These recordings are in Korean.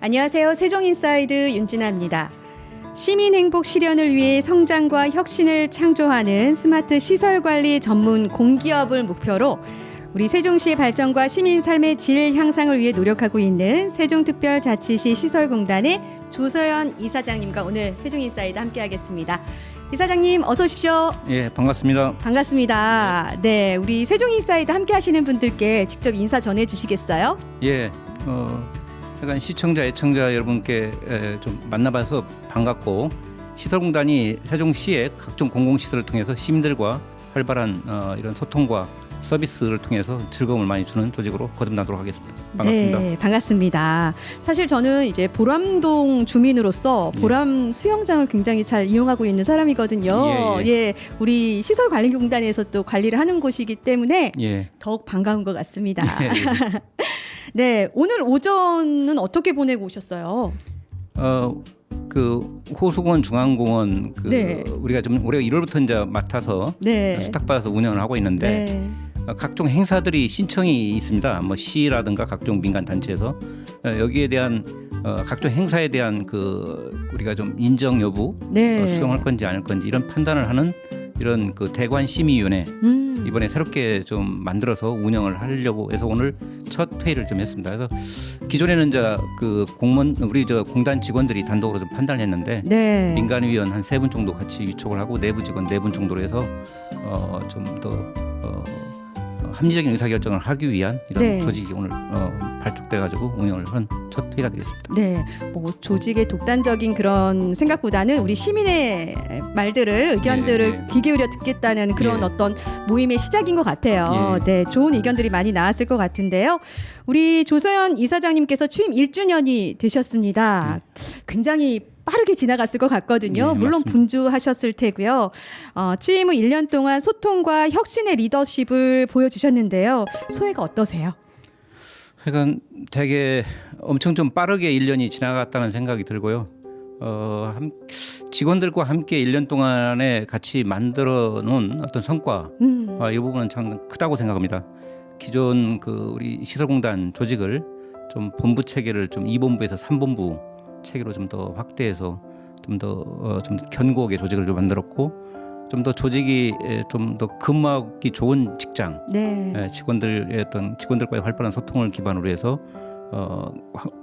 안녕하세요. 세종인사이드 윤진아입니다. 시민 행복 실현을 위해 성장과 혁신을 창조하는 스마트 시설관리 전문 공기업을 목표로 우리 세종시의 발전과 시민 삶의 질 향상을 위해 노력하고 있는 세종특별자치시 시설공단의 조서연 이사장님과 오늘 세종인사이드 함께하겠습니다. 이사장님 어서 오십시오. 예, 반갑습니다. 반갑습니다. 네, 우리 세종인사이드 함께하시는 분들께 직접 인사 전해주시겠어요? 예, 약간 시청자, 애청자 여러분께 좀 만나봐서 반갑고, 시설공단이 세종시의 각종 공공시설을 통해서 시민들과 활발한 이런 소통과 서비스를 통해서 즐거움을 많이 주는 조직으로 거듭나도록 하겠습니다. 반갑습니다. 네, 반갑습니다. 사실 저는 이제 보람동 주민으로서 보람 수영장을 굉장히 잘 이용하고 있는 사람이거든요. 예, 우리 시설관리공단에서 또 관리를 하는 곳이기 때문에 더욱 반가운 것 같습니다. 네, 오늘 오전은 어떻게 보내고 오셨어요? 그 호수공원, 중앙공원 우리가 좀 올해 1월부터 이제 맡아서 수탁받아서 운영을 하고 있는데 각종 행사들이 신청이 있습니다. 뭐 시라든가 각종 민간 단체에서 여기에 대한 각종 행사에 대한 우리가 좀 인정 여부, 수용할 건지 아닐 건지 이런 판단을 하는 이런 대관심의위원회 이번에 새롭게 좀 만들어서 운영을 하려고 해서 오늘 첫 회의를 좀 했습니다. 그래서 기존에는 이제 공무원 우리 공단 직원들이 단독으로 좀 판단을 했는데 민간위원 한 3분 정도 같이 위촉을 하고 내부 직원 4분 정도로 해서 좀 더 합리적인 의사결정을 하기 위한 이런 조직이 오늘 발족돼가지고 운영을 한 첫 회의가 되겠습니다. 네, 뭐 조직의 독단적인 그런 생각보다는 우리 시민의 말들을 의견들을 귀 기울여 듣겠다는 그런 어떤 모임의 시작인 것 같아요. 네, 좋은 의견들이 많이 나왔을 것 같은데요. 우리 조서연 이사장님께서 취임 1주년이 되셨습니다. 굉장히 빠르게 지나갔을 것 같거든요. 물론 맞습니다. 분주하셨을 테고요. 취임 후 1년 동안 소통과 혁신의 리더십을 보여주셨는데요. 소회가 어떠세요? 그러니까 되게 엄청 좀 빠르게 1년이 지나갔다는 생각이 들고요. 직원들과 함께 1년 동안에 같이 만들어 놓은 어떤 성과 이 부분은 참 크다고 생각합니다. 기존 우리 시설공단 조직을 좀 본부 체계를 좀 2본부에서 3본부 체계로 좀 더 확대해서 좀 더 견고하게 조직을 좀 만들었고, 좀 더 조직이 좀 더 근무하기 좋은 직장, 직원들과의 활발한 소통을 기반으로 해서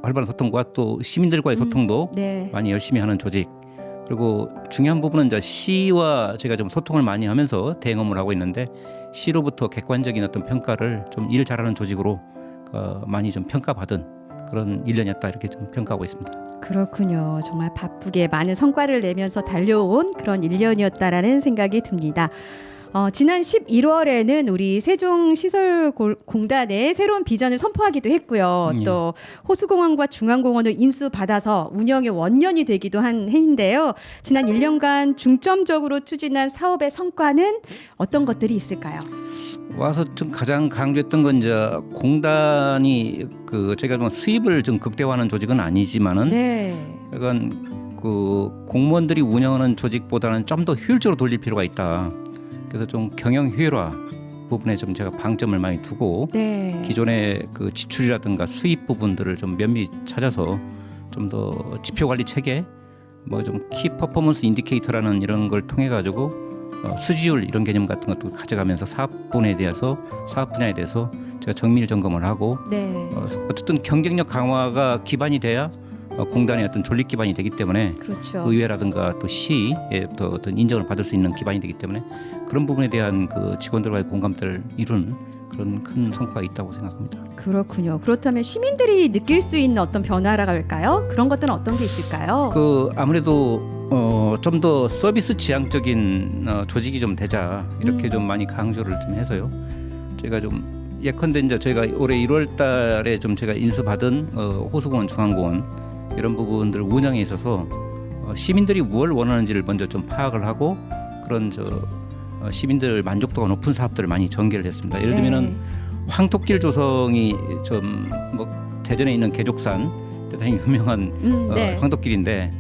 활발한 소통과 또 시민들과의 소통도 많이 열심히 하는 조직. 그리고 중요한 부분은 이제 시와 제가 좀 소통을 많이 하면서 대응 업무를 하고 있는데, 시로부터 객관적인 어떤 평가를 좀 일 잘하는 조직으로 많이 좀 평가받은 그런 1년이었다 이렇게 좀 평가하고 있습니다. 그렇군요. 정말 바쁘게 많은 성과를 내면서 달려온 그런 1년이었다라는 생각이 듭니다. 지난 11월에는 우리 세종시설공단의 새로운 비전을 선포하기도 했고요. 또 호수공원과 중앙공원을 인수받아서 운영의 원년이 되기도 한 해인데요. 지난 1년간 중점적으로 추진한 사업의 성과는 어떤 것들이 있을까요? 와서 좀 가장 강조했던 건 이제 공단이 제가 좀 수입을 좀 극대화하는 조직은 아니지만은 약간 공무원들이 운영하는 조직보다는 좀 더 효율적으로 돌릴 필요가 있다. 그래서 좀 경영 효율화 부분에 좀 제가 방점을 많이 두고 기존의 지출이라든가 수입 부분들을 좀 면밀히 찾아서 좀 더 지표 관리 체계, 뭐 좀 키 퍼포먼스 인디케이터라는 이런 걸 통해 가지고 수지율 이런 개념 같은 것도 가져가면서 사업 분야에 대해서 제가 정밀 점검을 하고 어쨌든 경쟁력 강화가 기반이 돼야 공단의 어떤 존립 기반이 되기 때문에 의회라든가 또 시의 어떤 인정을 받을 수 있는 기반이 되기 때문에 그런 부분에 대한 직원들과의 공감대를 이루는 그런 큰 성과가 있다고 생각합니다. 그렇군요. 그렇다면 시민들이 느낄 수 있는 어떤 변화라고 할까요? 그런 것들은 어떤 게 있을까요? 아무래도 좀 더 서비스 지향적인 조직이 좀 되자 이렇게 좀 많이 강조를 좀 해서요. 제가 좀 예컨대 이제 저희가 올해 1월달에 좀 제가 인수받은 호수공원, 중앙공원 이런 부분들 운영에 있어서 시민들이 뭘 원하는지를 먼저 좀 파악을 하고 그런 시민들 만족도가 높은 사업들을 많이 전개를 했습니다. 예를 들면은 황토길 조성이 좀 대전에 있는 개족산 대단히 유명한 황토길인데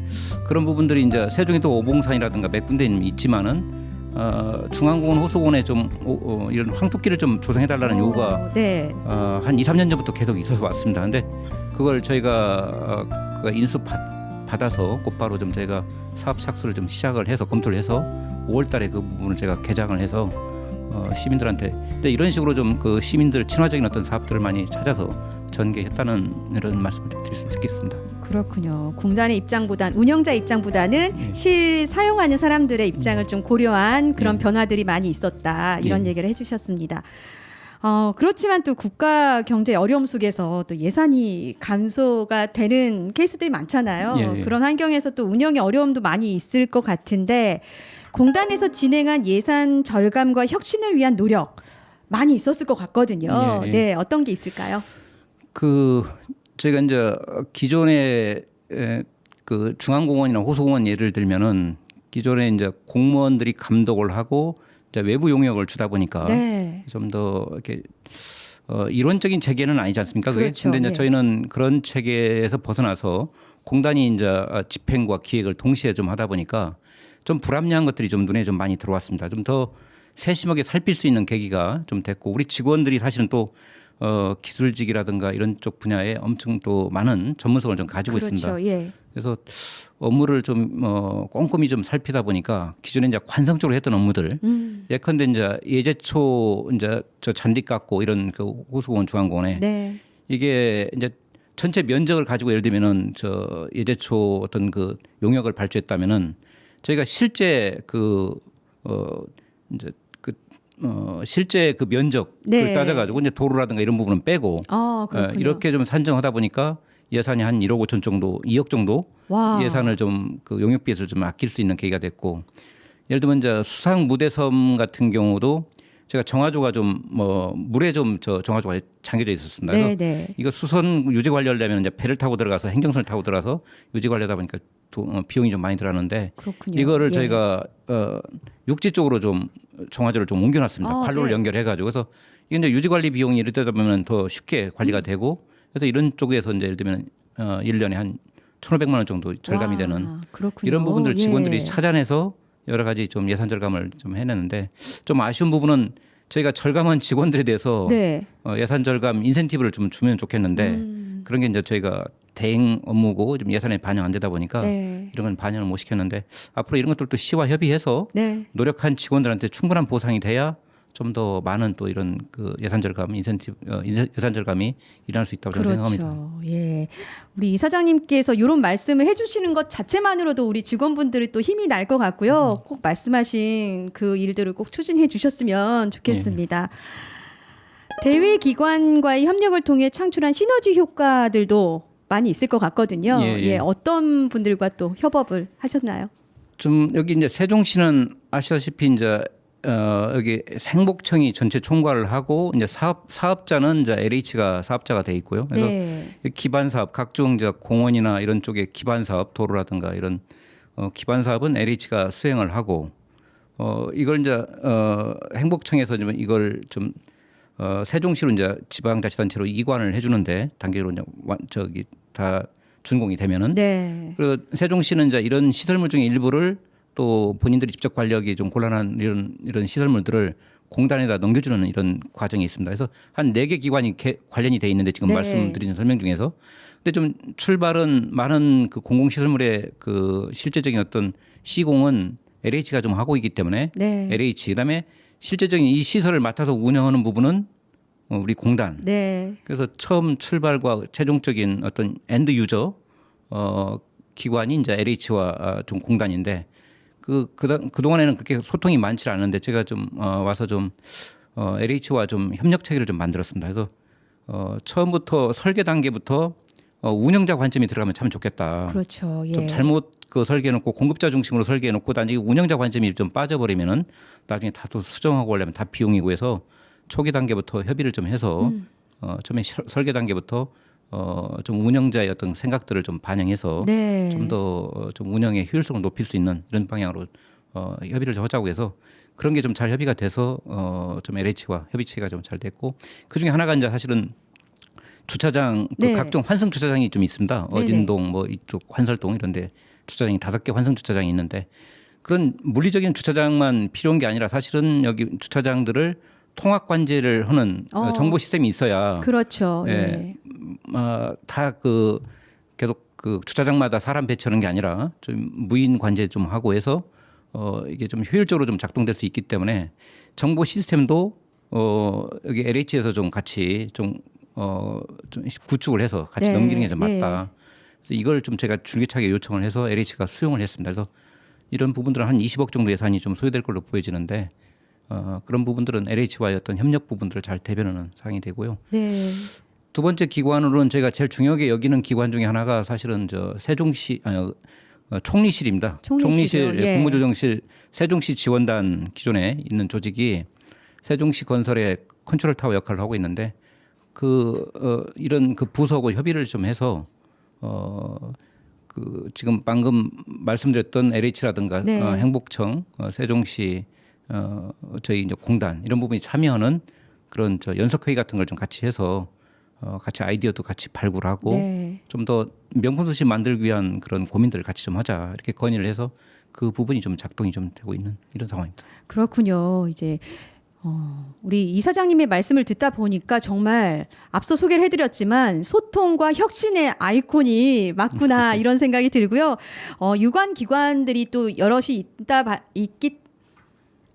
그런 부분들이 이제 세종에도 오봉산이라든가 몇 군데 있지만은 중앙공원, 호수공원에 좀 이런 황토길을 좀 조성해달라는 요구가 한 2, 3년 전부터 계속 있어서 왔습니다. 근데 그걸 저희가 그 인수 받아서 곧바로 좀 제가 사업 착수를 좀 시작을 해서 검토를 해서 5월달에 그 부분을 제가 개장을 해서 시민들한테 이런 식으로 좀 그 시민들 친화적인 어떤 사업들을 많이 찾아서 전개했다는 이런 말씀을 드릴 수 있겠습니다. 그렇군요. 공단의 입장보단 운영자 입장보다는 실 사용하는 사람들의 입장을 좀 고려한 그런 변화들이 많이 있었다 이런 얘기를 해주셨습니다. 그렇지만 또 국가 경제 어려움 속에서 또 예산이 감소가 되는 케이스들이 많잖아요. 그런 환경에서 또 운영의 어려움도 많이 있을 것 같은데 공단에서 진행한 예산 절감과 혁신을 위한 노력 많이 있었을 것 같거든요. 네, 어떤 게 있을까요? 저희가 이제 기존에 그 중앙공원이나 호수공원 예를 들면은 기존에 이제 공무원들이 감독을 하고 이제 외부 용역을 주다 보니까 좀 더 이렇게 이론적인 체계는 아니지 않습니까? 그렇죠. 근데 이제 저희는 그런 체계에서 벗어나서 공단이 이제 집행과 기획을 동시에 좀 하다 보니까 좀 불합리한 것들이 좀 눈에 좀 많이 들어왔습니다. 좀 더 세심하게 살필 수 있는 계기가 좀 됐고 우리 직원들이 사실은 또 기술직이라든가 이런 쪽 분야에 엄청 또 많은 전문성을 좀 가지고 있습니다. 그래서 업무를 좀 꼼꼼히 좀 살피다 보니까 기존에 이제 관성적으로 했던 업무들, 예컨대 이제 예제초 이제 저 잔디 깎고 이런 그 호수공원 중앙공원에 이게 이제 전체 면적을 가지고 예를 들면은 저 예제초 어떤 그 용역을 발주했다면은 저희가 실제 실제 그 면적을 따져가지고 이제 도로라든가 이런 부분은 빼고 이렇게 좀 산정하다 보니까 예산이 한 1억 5천 정도, 2억 정도 예산을 좀 그 용역비에서 좀 아낄 수 있는 계기가 됐고 예를 들면 이제 수상 무대섬 같은 경우도 제가 정화조가 좀 물에 좀 정화조가 잠겨져 있었습니다. 그래서 이거 수선 유지 관리하려면 이제 배를 타고 들어가서 행정선을 타고 들어가서 유지 관리하다 보니까 비용이 좀 많이 들어가는데 이거를 저희가 육지 쪽으로 좀 정화조를 좀 옮겨놨습니다. 관로를 연결해가지고 그래서 이게 이제 유지 관리 비용이 이르다 보면 더 쉽게 관리가 되고 그래서 이런 쪽에서 이제 예를 들면 1년에 한 1,500만 원 정도 절감이 되는 이런 부분들 직원들이 찾아내서 여러 가지 좀 예산 절감을 좀 해내는데 좀 아쉬운 부분은 저희가 절감한 직원들에 대해서 예산 절감 인센티브를 좀 주면 좋겠는데 그런 게 이제 저희가 대행 업무고 좀 예산에 반영 안 되다 보니까 이런 건 반영을 못 시켰는데 앞으로 이런 것들도 시와 협의해서 노력한 직원들한테 충분한 보상이 돼야 좀 더 많은 또 이런 그 예산 절감 인센티브 예산 절감이 일어날 수 있다고 저는 생각합니다. 예, 우리 이사장님께서 이런 말씀을 해주시는 것 자체만으로도 우리 직원분들이 또 힘이 날 것 같고요. 꼭 말씀하신 그 일들을 꼭 추진해 주셨으면 좋겠습니다. 대외 기관과의 협력을 통해 창출한 시너지 효과들도 많이 있을 것 같거든요. 어떤 분들과 또 협업을 하셨나요? 좀 여기 이제 세종시는 아시다시피 이제 여기 행복청이 전체 총괄을 하고 이제 사업자는 이제 LH가 사업자가 돼 있고요. 그래서 기반 사업 각종 이제 공원이나 이런 쪽에 기반 사업 도로라든가 이런 기반 사업은 LH가 수행을 하고 이걸 이제 행복청에서 이걸 좀 세종시로 이제 지방자치단체로 이관을 해주는데 단계로 이제 저기 다 준공이 되면은 그리고 세종시는 이제 이런 시설물 중에 일부를 또 본인들이 직접 관리하기 좀 곤란한 이런 시설물들을 공단에다 넘겨주는 이런 과정이 있습니다. 그래서 한 4개 기관이 관련이 돼 있는데 지금 말씀드리는 설명 중에서 근데 좀 출발은 많은 그 공공시설물의 그 실제적인 어떤 시공은 LH가 좀 하고 있기 때문에 LH 그다음에 실제적인 이 시설을 맡아서 운영하는 부분은 우리 공단. 그래서 처음 출발과 최종적인 어떤 엔드 유저 기관이 이제 LH와 좀 공단인데 그동안에는 그렇게 소통이 많지 않은데 제가 좀 와서 좀 LH와 좀 협력 체계를 좀 만들었습니다. 그래서 처음부터 설계 단계부터 운영자 관점이 들어가면 참 좋겠다. 그렇죠. 좀 잘못 그 설계해놓고 공급자 중심으로 설계해놓고 단지 운영자 관점이 좀 빠져버리면은 나중에 다 또 수정하고 하려면 다 비용이고 해서 초기 단계부터 협의를 좀 해서 처음에 설계 단계부터 좀 운영자의 어떤 생각들을 좀 반영해서 좀 더 좀 운영의 효율성을 높일 수 있는 이런 방향으로 협의를 좀 하자고 해서 그런 게 좀 잘 협의가 돼서 좀 LH와 협의 체계가 좀 잘 됐고 그 중에 하나가 이제 사실은 주차장 그 각종 환승 주차장이 좀 있습니다. 어진동 뭐 이쪽 환설동 이런데 주차장이 5개 환승 주차장이 있는데 그런 물리적인 주차장만 필요한 게 아니라 사실은 여기 주차장들을 통합 관제를 하는 정보 시스템이 있어야 그렇죠. 다 그 계속 그 주차장마다 사람 배치하는 게 아니라 좀 무인 관제 좀 하고 해서 이게 좀 효율적으로 좀 작동될 수 있기 때문에 정보 시스템도 여기 LH에서 좀 같이 좀 구축을 해서 같이 네. 넘기는 게 좀 맞다. 네. 그래서 이걸 좀 제가 줄기차게 요청을 해서 LH가 수용을 했습니다. 그래서 이런 부분들은 한 20억 정도 예산이 좀 소요될 걸로 보여지는데 그런 부분들은 LH와의 어떤 협력 부분들을 잘 대변하는 사항이 되고요. 네. 두 번째 기관으로는 제가 제일 중요하게 여기는 기관 중에 하나가 사실은 세종시 총리실입니다. 총리실 예. 국무조정실 세종시 지원단 기존에 있는 조직이 세종시 건설의 컨트롤 타워 역할을 하고 있는데 이런 그 부서하고 협의를 좀 해서 그 지금 방금 말씀드렸던 LH라든가 네. 행복청, 세종시 저희 이제 공단 이런 부분이 참여하는 그런 연석 회의 같은 걸 좀 같이 해서 같이 아이디어도 같이 발굴하고 네. 좀 더 명품 도시 만들기 위한 그런 고민들을 같이 좀 하자 이렇게 건의를 해서 그 부분이 좀 작동이 좀 되고 있는 이런 상황입니다. 그렇군요. 이제 우리 이사장님의 말씀을 듣다 보니까 정말 앞서 소개를 해드렸지만 소통과 혁신의 아이콘이 맞구나 이런 생각이 들고요. 유관 기관들이 또 여럿이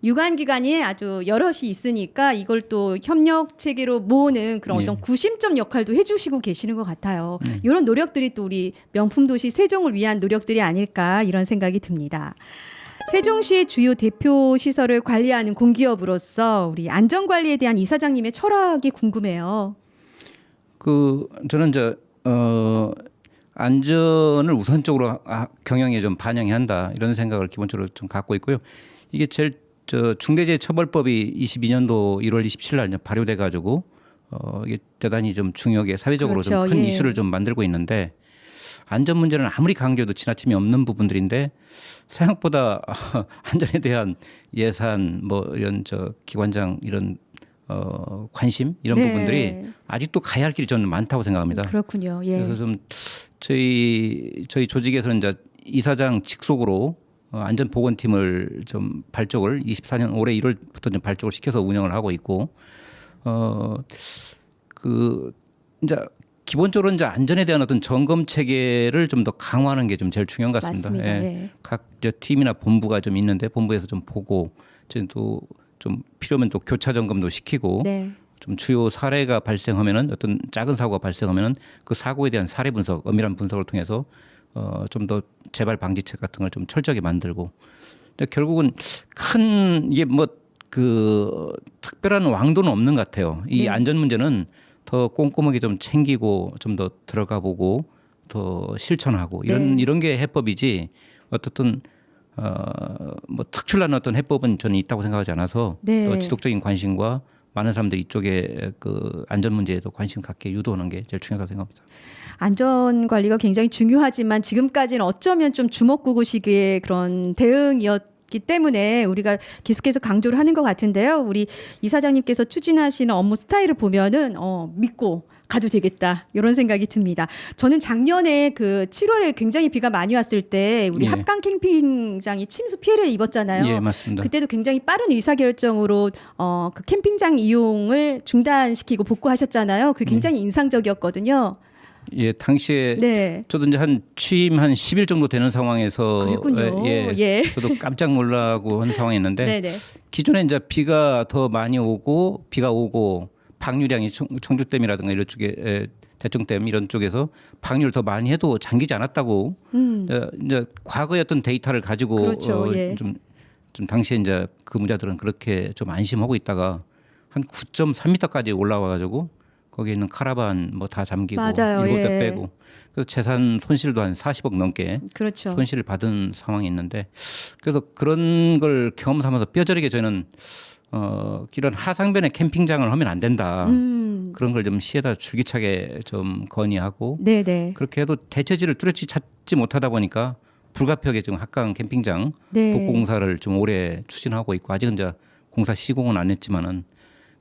유관 기관이 아주 여럿이 있으니까 이걸 또 협력 체계로 모으는 그런 어떤 예. 구심점 역할도 해주시고 계시는 것 같아요. 이런 노력들이 또 우리 명품 도시 세종을 위한 노력들이 아닐까 이런 생각이 듭니다. 세종시의 주요 대표 시설을 관리하는 공기업으로서 우리 안전 관리에 대한 이사장님의 철학이 궁금해요. 저는 안전을 우선적으로 경영에 좀 반영해야 한다 이런 생각을 기본적으로 좀 갖고 있고요. 이게 제일 중대재해처벌법이 22년도 1월 27일 날 발효돼 가지고 이게 대단히 좀 중요하게 사회적으로 그렇죠. 좀 큰 예. 이슈를 좀 만들고 있는데 안전 문제는 아무리 강조해도 지나침이 없는 부분들인데 생각보다 안전에 대한 예산 이런 기관장 이런 관심 이런 네. 부분들이 아직도 가야 할 길이 저는 많다고 생각합니다. 그렇군요. 예. 그래서 좀 저희 조직에서는 이제 이사장 직속으로 안전보건팀을 좀 발족을 24년 올해 1월부터 좀 발족을 시켜서 운영을 하고 있고 이제 기본적으로 이제 안전에 대한 어떤 점검 체계를 좀 더 강화하는 게 좀 제일 중요한 것 같습니다. 맞습니다. 예. 예. 각 팀이나 본부가 좀 있는데 본부에서 좀 보고 또 좀 필요하면 또 교차 점검도 시키고 네. 좀 주요 사례가 발생하면은 어떤 작은 사고가 발생하면은 그 사고에 대한 사례 분석, 엄밀한 분석을 통해서 좀 더 재발 방지책 같은 걸 좀 철저하게 만들고 근데 결국은 큰 이게 특별한 왕도는 없는 것 같아요. 이 네. 안전 문제는 더 꼼꼼하게 좀 챙기고 좀 더 들어가 보고 더 실천하고 이런 게 해법이지 어떻든 특출난 어떤 해법은 저는 있다고 생각하지 않아서 네. 더 지속적인 관심과 많은 사람들이 이쪽에 안전 문제에도 관심 갖게 유도하는 게 제일 중요하다고 생각합니다. 안전 관리가 굉장히 중요하지만 지금까지는 어쩌면 좀 주먹구구식의 그런 대응이었기 때문에 우리가 계속해서 강조를 하는 것 같은데요. 우리 이사장님께서 추진하시는 업무 스타일을 보면은 믿고 가도 되겠다 이런 생각이 듭니다. 저는 작년에 7월에 굉장히 비가 많이 왔을 때 우리 예. 합강 캠핑장이 침수 피해를 입었잖아요. 예, 맞습니다. 그때도 굉장히 빠른 의사결정으로 그 캠핑장 이용을 중단시키고 복구하셨잖아요. 그게 굉장히 인상적이었거든요. 예, 당시에 네. 저도 이제 취임 한 10일 정도 되는 상황에서 그랬군요. 예, 저도 깜짝 놀라고 한 상황이었는데 네네. 기존에 이제 비가 더 많이 오고 방류량이 청주댐이라든가 이런 쪽에 대청댐 이런 쪽에서 방류를 더 많이 해도 잠기지 않았다고 이제 과거의 어떤 데이터를 가지고 그렇죠. 예. 좀 당시에 이제 근무자들은 그렇게 좀 안심하고 있다가 한 9.3m까지 올라와 가지고 거기에 있는 카라반 다 잠기고 맞아요. 7대 예. 빼고 그래서 재산 손실도 한 40억 넘게 그렇죠. 손실을 받은 상황이 있는데 그래서 그런 걸 경험 삼아서 뼈저리게 저는 이런 하상변에 캠핑장을 하면 안 된다. 그런 걸 좀 시에다 줄기차게 좀 건의하고 네네. 그렇게 해도 대체지를 뚜렷이 찾지 못하다 보니까 불가피하게 지금 합강 캠핑장 네. 복구 공사를 좀 오래 추진하고 있고 아직은 이제 공사 시공은 안 했지만은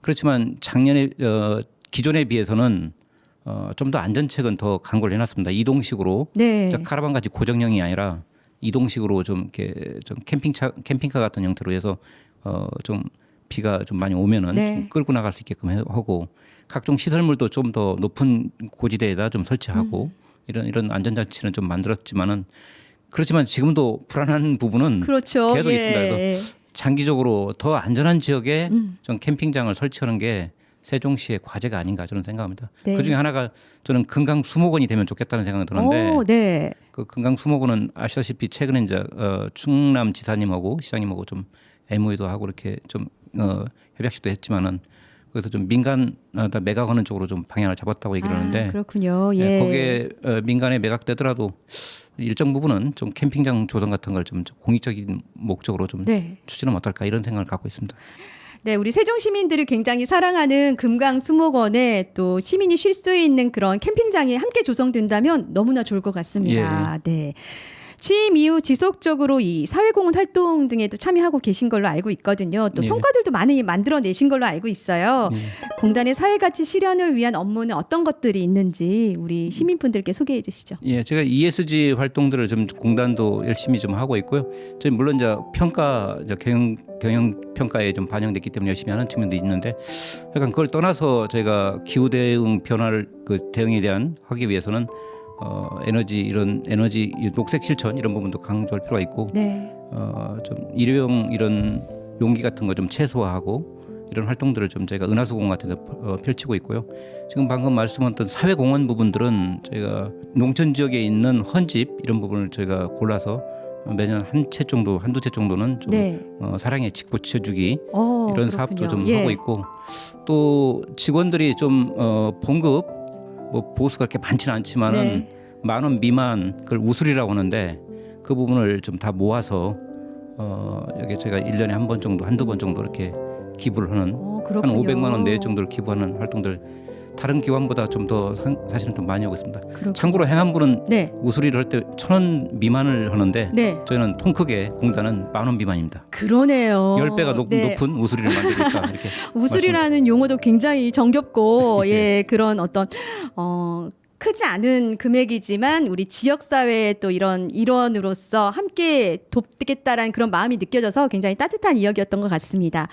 그렇지만 작년에 기존에 비해서는 좀 더 안전책은 더 강구를 해놨습니다. 이동식으로 네. 카라반 같이 고정형이 아니라 이동식으로 좀 이렇게 좀 캠핑카 같은 형태로 해서 좀 비가 좀 많이 오면은 네. 좀 끌고 나갈 수 있게끔 하고 각종 시설물도 좀 더 높은 고지대에다 좀 설치하고 이런 안전장치는 좀 만들었지만은 그렇지만 지금도 불안한 부분은 그렇죠. 계속 예. 있습니다. 그래서 장기적으로 더 안전한 지역에 좀 캠핑장을 설치하는 게 세종시의 과제가 아닌가 저는 생각합니다. 네. 그중에 하나가 저는 금강 수목원이 되면 좋겠다는 생각이 드는데 네. 그 금강 수목원은 아시다시피 최근에 이제 충남 지사님하고 시장님하고 좀 MOU도 하고 이렇게 좀 협약식도 했지만은 그래서 좀 민간 매각하는 쪽으로 좀 방향을 잡았다고 얘기를 하는데 그렇군요. 예. 네, 거기에 민간에 매각되더라도 일정 부분은 좀 캠핑장 조성 같은 걸 좀 공익적인 목적으로 좀 네. 추진하면 어떨까 이런 생각을 갖고 있습니다. 네, 우리 세종 시민들이 굉장히 사랑하는 금강 수목원에 또 시민이 쉴 수 있는 그런 캠핑장이 함께 조성된다면 너무나 좋을 것 같습니다. 네. 취임 이후 지속적으로 이 사회공헌 활동 등에도 참여하고 계신 걸로 알고 있거든요. 또 예. 성과들도 많이 만들어내신 걸로 알고 있어요. 공단의 사회가치 실현을 위한 업무는 어떤 것들이 있는지 우리 시민분들께 소개해 주시죠. 예, 제가 ESG 활동들을 좀 공단도 열심히 좀 하고 있고요. 저희 물론 이제 평가, 경영 평가에 좀 반영됐기 때문에 열심히 하는 측면도 있는데, 약간 그걸 떠나서 저희가 기후 대응 변화를 그 대응에 대한 하기 위해서는 에너지 녹색 실천 이런 부분도 강조할 필요가 있고, 네. 좀 일회용 이런 용기 같은 거 좀 최소화하고 이런 활동들을 좀 저희가 은하수공 같은 데 펼치고 있고요. 지금 방금 말씀하셨던 사회공헌 부분들은 저희가 농촌 지역에 있는 헌집 이런 부분을 저희가 골라서 매년 한두 채 정도는 좀 네. 사랑에 집 고쳐주기 이런 그렇군요. 사업도 좀 예. 하고 있고, 또 직원들이 좀 봉급 뭐 보수가 그렇게 많지는 않지만은 네. 10,000원 미만 그걸 우수리라고 하는데 그 부분을 좀 다 모아서 여기 제가 1년에 한 번 정도 한두 번 정도 이렇게 기부를 하는 한 그렇군요. 500만 원 내외 정도를 기부하는 활동들 다른 기관보다 좀 더 사실은 더 많이 하고 있습니다. 그렇군요. 참고로 행안부는 네. 우수리를 할 때 1,000원 미만을 하는데 네. 저희는 통 크게 공단은 10,000원 미만입니다. 그러네요. 10배가 네. 높은 우수리를 만들고 있다 이렇게 우수리라는 용어도 굉장히 정겹고 예, 그런 어떤 크지 않은 금액이지만 우리 지역 사회의 또 이런 일원으로서 함께 돕겠다라는 그런 마음이 느껴져서 굉장히 따뜻한 이야기였던 것 같습니다.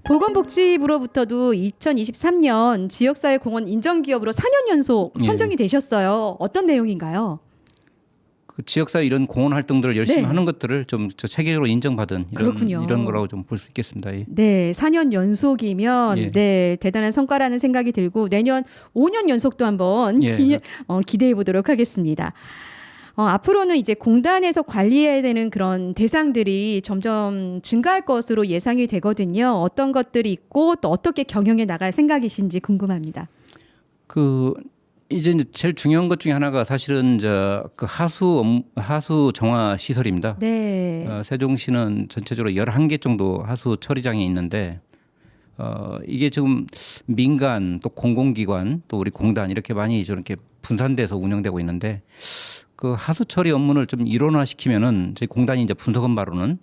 보건복지부로부터도 2023년 지역사회 공헌 인정기업으로 4년 연속 선정이 되셨어요. 어떤 내용인가요? 그 지역사회 이런 공헌 활동들을 열심히 네. 하는 것들을 좀 체계적으로 인정받은 그렇군요. 이런 거라고 좀 볼 수 있겠습니다. 예. 네, 4년 연속이면 예. 네, 대단한 성과라는 생각이 들고 내년 5년 연속도 한번 예. 기대해 보도록 하겠습니다. 앞으로는 이제 공단에서 관리해야 되는 그런 대상들이 점점 증가할 것으로 예상이 되거든요. 어떤 것들이 있고 또 어떻게 경영해 나갈 생각이신지 궁금합니다. 이제 제일 중요한 것 중에 하나가 사실은 그 하수 정화 시설입니다. 네. 세종시는 전체적으로 11개 정도 하수 처리장이 있는데 이게 지금 민간 또 공공기관 또 우리 공단 이렇게 많이 저렇게 분산돼서 운영되고 있는데 그 하수 처리 업무를 좀 일원화시키면은 저희 공단이 이제 분석한 바로는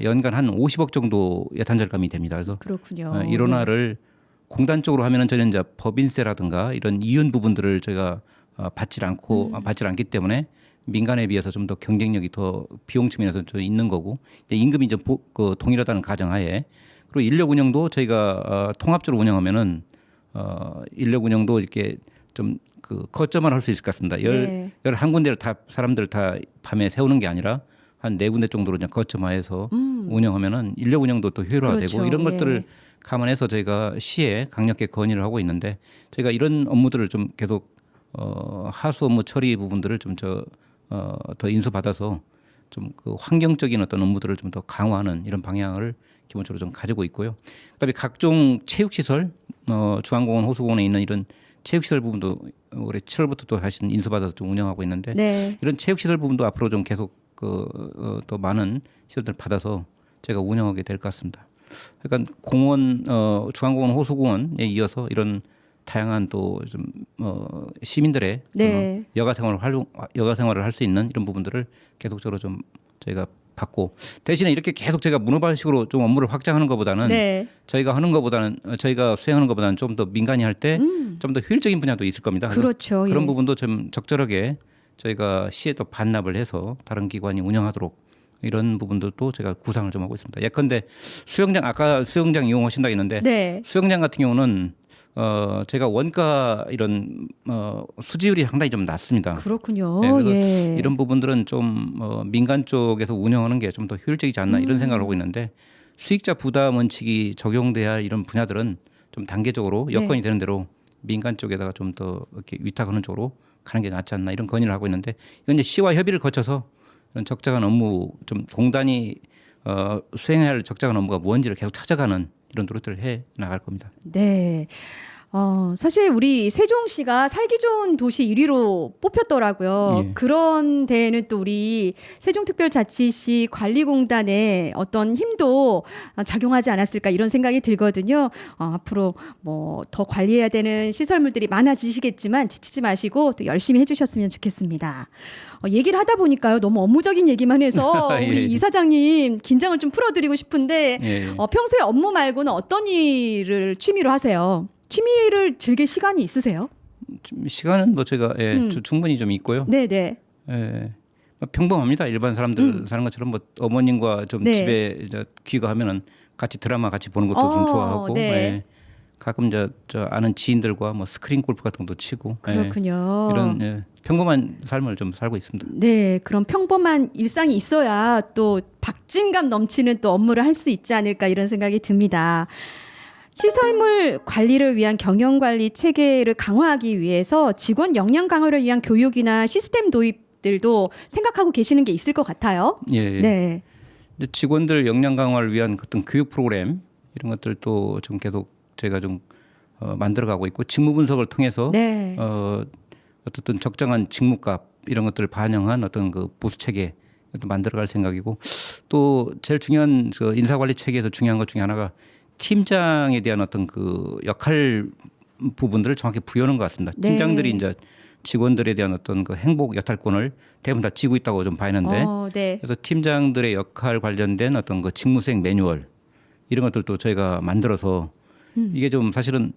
연간 한 50억 정도 예산 절감이 됩니다. 그래서 그렇군요. 일원화를 공단 쪽으로 하면은 저는 이제 법인세라든가 이런 이윤 부분들을 저희가 받지 않기 때문에 민간에 비해서 좀 더 경쟁력이 더 비용 측면에서 좀 있는 거고 임금이 좀 동일하다는 가정하에 그리고 인력 운영도 저희가 통합적으로 운영하면은 인력 운영도 이렇게 좀 거점을 할 수 있을 것 같습니다. 네. 11군데를 다 사람들을 다 밤에 세우는 게 아니라 한 4군데 정도로 그냥 거점화해서 운영하면은 인력 운영도 또 효율화되고 그렇죠. 이런 예. 것들을 감안해서 저희가 시에 강력하게 건의를 하고 있는데 저희가 이런 업무들을 좀 계속 하수 업무 처리 부분들을 좀 더 인수받아서 좀 그 환경적인 어떤 업무들을 좀 더 강화하는 이런 방향을 기본적으로 좀 가지고 있고요. 그다음에 각종 체육시설, 중앙공원, 호수공원에 있는 이런 체육시설 부분도 올해 7월부터 또 다시 인수받아서 좀 운영하고 있는데 네. 이런 체육시설 부분도 앞으로 좀 계속 또 많은 시설들 받아서 제가 운영하게 될 것 같습니다. 그러니까 공원, 중앙공원, 호수공원에 이어서 이런 다양한 또 좀 시민들의 네. 여가 생활을 할 수 있는 이런 부분들을 계속적으로 좀 저희가 받고 대신에 이렇게 계속 제가 문어발식으로 좀 업무를 확장하는 것보다는 네. 저희가 수행하는 것보다는 좀 더 민간이 할 때 좀 더 효율적인 분야도 있을 겁니다. 그렇죠. 그런 예. 부분도 좀 적절하게 저희가 시에 또 반납을 해서 다른 기관이 운영하도록 이런 부분들도 제가 구상을 좀 하고 있습니다. 예컨대 아까 수영장 이용하신다 했는데 네. 수영장 같은 경우는 제가 원가 이런 수지율이 상당히 좀 낮습니다. 그렇군요. 네, 그래서 예. 이런 부분들은 좀 민간 쪽에서 운영하는 게 좀 더 효율적이지 않나 이런 생각을 하고 있는데 수익자 부담 원칙이 적용돼야 할 이런 분야들은 좀 단계적으로 여건이 되는 대로 민간 쪽에다가 좀 더 이렇게 위탁하는 쪽으로 가는 게 낫지 않나 이런 건의를 하고 있는데 이건 이제 시와 협의를 거쳐서 이런 적정한 업무 좀 공단이 수행해야 할 적정한 업무가 뭔지를 계속 찾아가는 이런 노력들을 해 나갈 겁니다. 네. 사실 우리 세종시가 살기 좋은 도시 1위로 뽑혔더라고요. 예. 그런 데에는 또 우리 세종특별자치시 관리공단의 어떤 힘도 작용하지 않았을까 이런 생각이 들거든요. 앞으로 뭐 더 관리해야 되는 시설물들이 많아지시겠지만 지치지 마시고 또 열심히 해주셨으면 좋겠습니다. 얘기를 하다 보니까요. 너무 업무적인 얘기만 해서 예, 우리 예. 이사장님 긴장을 좀 풀어드리고 싶은데 예. 평소에 업무 말고는 어떤 일을 취미로 하세요? 취미를 즐길 시간이 있으세요? 좀 시간은 뭐 제가 충분히 좀 있고요. 네네. 예. 평범합니다. 일반 사람들 사는 것처럼 뭐 어머님과 좀 네. 집에 이제 귀가하면은 같이 드라마 같이 보는 것도 좀 좋아하고 네. 예. 가끔 저 아는 지인들과 뭐 스크린 골프 같은 것도 치고 그렇군요. 이런 평범한 삶을 좀 살고 있습니다. 네, 그런 평범한 일상이 있어야 또 박진감 넘치는 또 업무를 할 수 있지 않을까 이런 생각이 듭니다. 시설물 관리를 위한 경영관리 체계를 강화하기 위해서 직원 역량 강화를 위한 교육이나 시스템 도입들도 생각하고 계시는 게 있을 것 같아요. 예. 네. 이제 직원들 역량 강화를 위한 어떤 교육 프로그램 이런 것들도 좀 계속 제가 좀 만들어가고 있고 직무 분석을 통해서 네. 어떤 적정한 직무값 이런 것들을 반영한 어떤 그 보수 체계 또 만들어갈 생각이고 또 제일 중요한 그 인사관리 체계에서 중요한 것 중에 하나가 팀장에 대한 어떤 그 역할 부분들을 정확히 부여하는 것 같습니다. 네. 팀장들이 이제 직원들에 대한 어떤 그 행복 여탈권을 대부분 다 쥐고 있다고 좀 봐야 하는데 네. 그래서 팀장들의 역할 관련된 어떤 그 직무수행 매뉴얼 이런 것들도 저희가 만들어서 이게 좀 사실은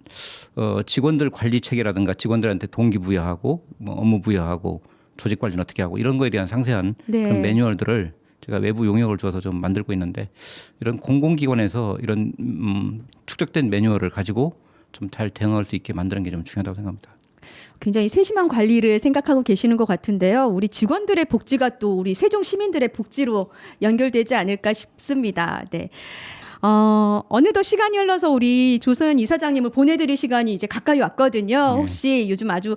직원들 관리 체계라든가 직원들한테 동기부여하고 뭐 업무 부여하고 조직 관리는 어떻게 하고 이런 거에 대한 상세한 네. 그런 매뉴얼들을 제가 외부 용역을 줘서 좀 만들고 있는데 이런 공공기관에서 이런 축적된 매뉴얼을 가지고 좀 잘 대응할 수 있게 만드는 게 좀 중요하다고 생각합니다. 굉장히 세심한 관리를 생각하고 계시는 것 같은데요. 우리 직원들의 복지가 또 우리 세종 시민들의 복지로 연결되지 않을까 싶습니다. 네. 어느덧 시간이 흘러서 우리 조소연 이사장님을 보내드릴 시간이 이제 가까이 왔거든요. 네. 혹시 요즘 아주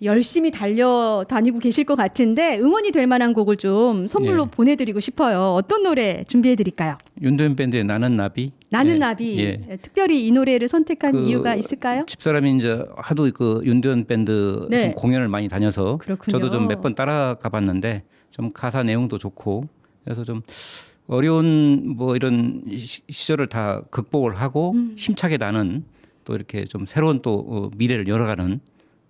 열심히 달려다니고 계실 것 같은데 응원이 될 만한 곡을 좀 선물로 네. 보내드리고 싶어요. 어떤 노래 준비해드릴까요? 윤도현 밴드의 나는 나비. 나는 나비. 예. 특별히 이 노래를 선택한 그 이유가 있을까요? 집사람이 이제 하도 그 윤도현 밴드 네. 좀 공연을 많이 다녀서 그렇군요. 저도 좀 몇 번 따라가 봤는데 좀 가사 내용도 좋고 그래서 좀 어려운 뭐 이런 시절을 다 극복을 하고 힘차게 나는 또 이렇게 좀 새로운 또 미래를 열어가는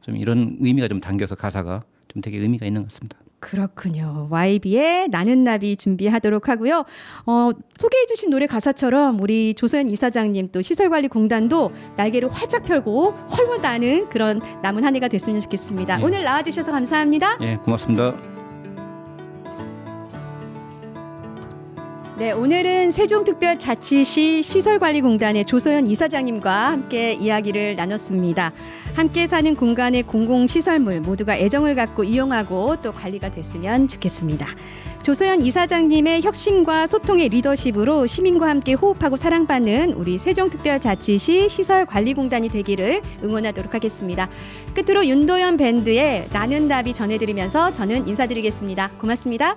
좀 이런 의미가 좀 담겨서 가사가 좀 되게 의미가 있는 것 같습니다. 그렇군요. YB의 나는 나비 준비하도록 하고요. 소개해 주신 노래 가사처럼 우리 조소연 이사장님 또 시설관리공단도 날개를 활짝 펼고 헐벗 나는 그런 남은 한 해가 됐으면 좋겠습니다. 예. 오늘 나와주셔서 감사합니다. 예, 고맙습니다. 네, 오늘은 세종특별자치시 시설관리공단의 조소연 이사장님과 함께 이야기를 나눴습니다. 함께 사는 공간의 공공시설물 모두가 애정을 갖고 이용하고 또 관리가 됐으면 좋겠습니다. 조소연 이사장님의 혁신과 소통의 리더십으로 시민과 함께 호흡하고 사랑받는 우리 세종특별자치시 시설관리공단이 되기를 응원하도록 하겠습니다. 끝으로 윤도현 밴드의 나는 나비 전해드리면서 저는 인사드리겠습니다. 고맙습니다.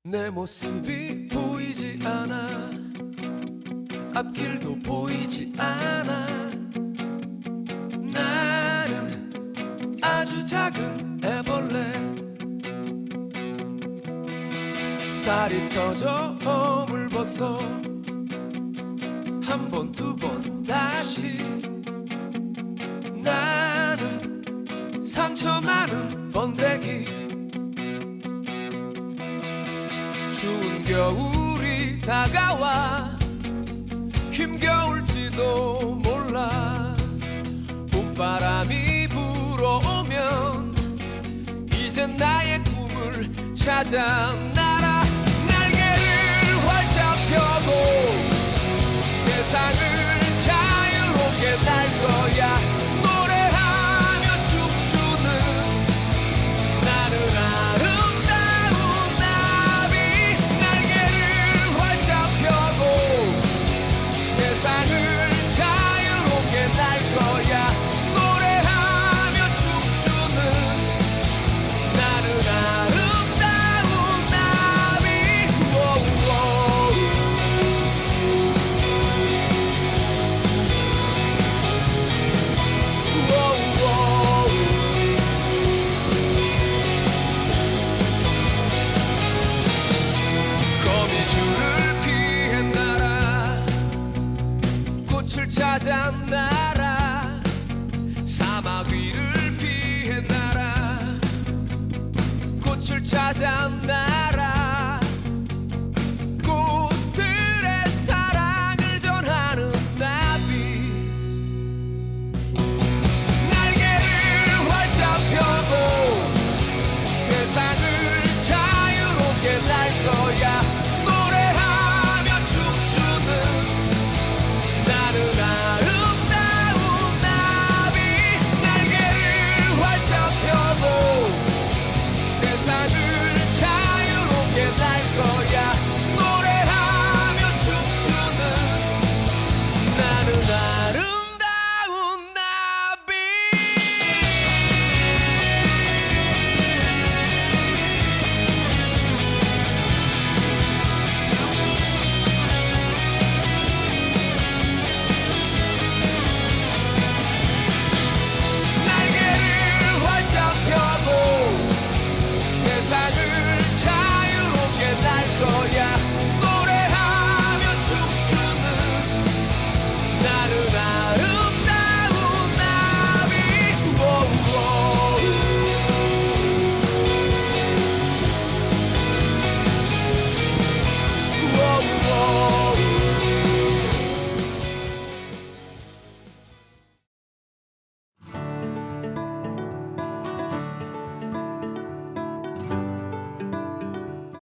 내 모습이 보이지 않아 앞길도 보이지 않아 나는 아주 작은 애벌레 살이 터져 허물 벗어 한 번 두 번 다시 나는 상처 많은 번데기 추운 겨울이 다가와 힘겨울지도 몰라 봄바람이 불어오면 이젠 나의 꿈을 찾아 날아 날개를 활짝 펴고 세상을 날아 사막 위를 피해 날아 꽃을 찾아 날아